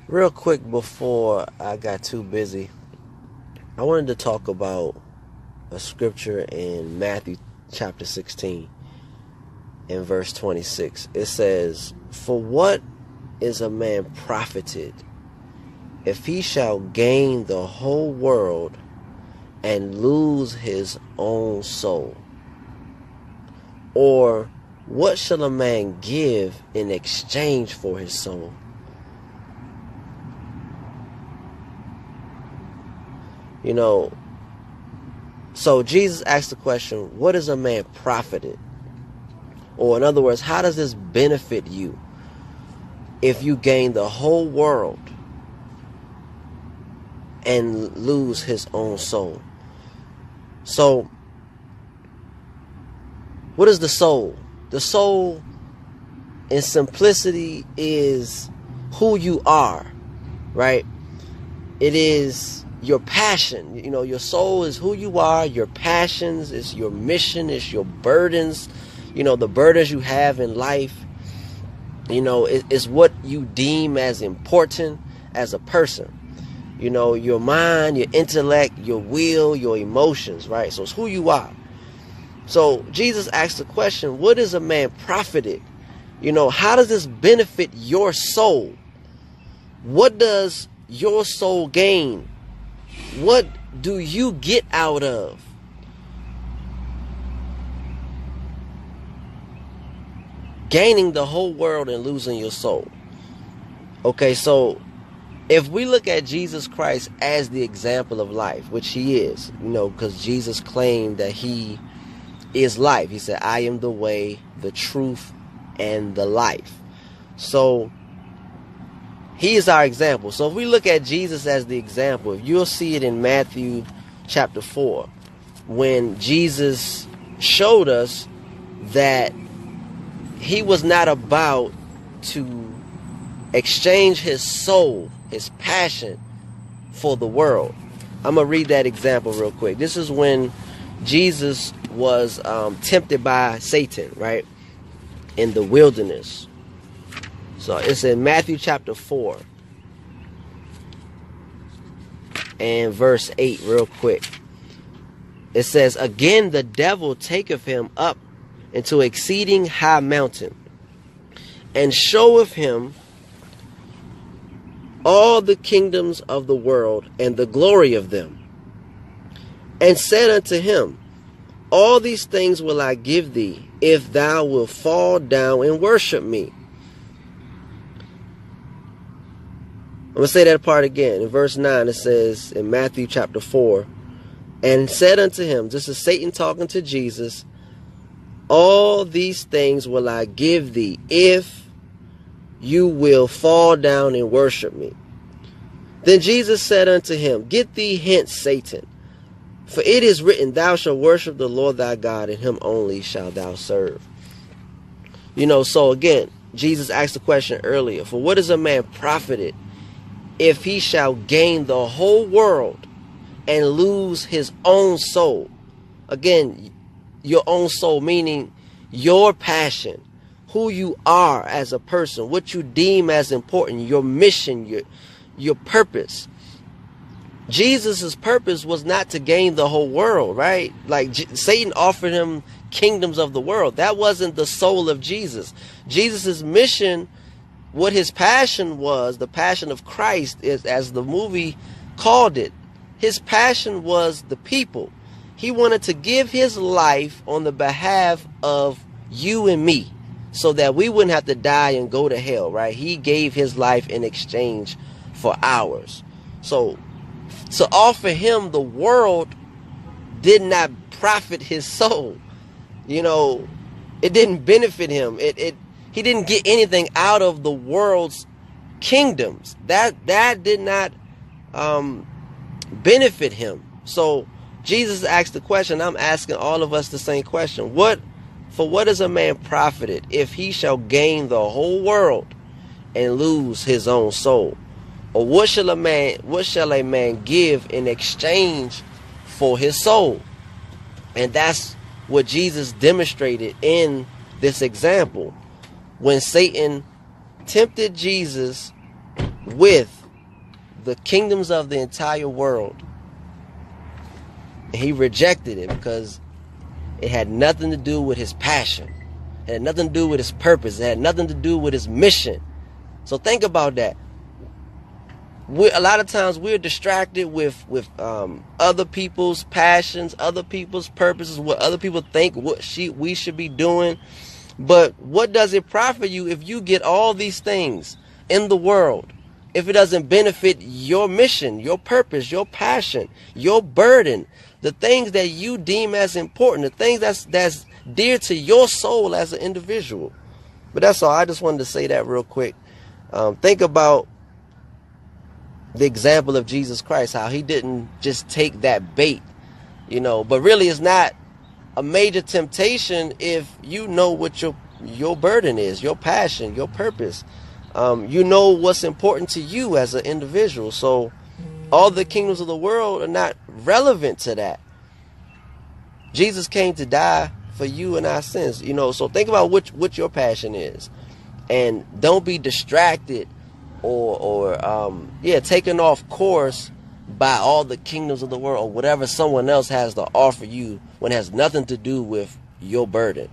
Real quick before I got too busy, I wanted to talk about a scripture in Matthew chapter 16 and verse 26. It says, "For what is a man profited if he shall gain the whole world and lose his own soul? Or what shall a man give in exchange for his soul?" You know, so Jesus asked the question, what is a man profited? Or in other words, how does this benefit you if you gain the whole world and lose his own soul? So, what is the soul? The soul, in simplicity, is who you are, right? It is your passion. You know, your soul is who you are, your passions, is your mission, is your burdens, you know, the burdens you have in life. You know, it's what you deem as important as a person. You know, your mind, your intellect, your will, your emotions, right? So it's who you are. So Jesus asked the question, what is a man profited? You know, how does this benefit your soul? What does your soul gain? What do you get out of gaining the whole world and losing your soul? Okay, so if we look at Jesus Christ as the example of life, which he is, you know, because Jesus claimed that he is life. He said, "I am the way, the truth, and the life." So he is our example. So if we look at Jesus as the example, you'll see it in Matthew chapter 4, when Jesus showed us that he was not about to exchange his soul, his passion, for the world. I'm going to read that example real quick. This is when Jesus was tempted by Satan, right, in the wilderness. So it's in Matthew chapter 4 and verse 8 real quick. It says, "Again the devil taketh him up into exceeding high mountain, and showeth him all the kingdoms of the world and the glory of them, and said unto him, All these things will I give thee, if thou wilt fall down and worship me." I'm going to say that part again. In verse 9 it says in Matthew chapter 4, "And said unto him," this is Satan talking to Jesus, "All these things will I give thee, if you will fall down and worship me. Then Jesus said unto him, Get thee hence, Satan, for it is written, Thou shalt worship the Lord thy God, and him only shalt thou serve." You know, so again, Jesus asked the question earlier, for what is a man profited if he shall gain the whole world and lose his own soul? Again, your own soul, meaning your passion, who you are as a person, what you deem as important, your mission, your purpose. Jesus's purpose was not to gain the whole world, right? Like Satan offered him kingdoms of the world. That wasn't the soul of Jesus. Jesus's mission, what his passion was, the passion of Christ, is, as the movie called it, his passion was the people. He wanted to give his life on the behalf of you and me, so that we wouldn't have to die and go to hell, right? He gave his life in exchange for ours. So to offer him the world did not profit his soul. You know, it didn't benefit him. He didn't get anything out of the world's kingdoms. That did not benefit him. So Jesus asked the question. I'm asking all of us the same question. For what is a man profited if he shall gain the whole world and lose his own soul? Or what shall a man give in exchange for his soul? And that's what Jesus demonstrated in this example. When Satan tempted Jesus with the kingdoms of the entire world. And he rejected it because it had nothing to do with his passion. It had nothing to do with his purpose. It had nothing to do with his mission. So think about that. A lot of times we're distracted with other people's passions, other people's purposes, what other people think we should be doing. But what does it profit you if you get all these things in the world, if it doesn't benefit your mission, your purpose, your passion, your burden, the things that you deem as important, the things that's dear to your soul as an individual? But that's all. I just wanted to say that real quick. Think about the example of Jesus Christ, how he didn't just take that bait, but really it's not a major temptation if you know what your burden is, your passion, your purpose. You know what's important to you as an individual. So all the kingdoms of the world are not relevant to that. Jesus came to die for you and our sins, so think about what your passion is, and don't be distracted or taken off course by all the kingdoms of the world or whatever someone else has to offer you when it has nothing to do with your burden.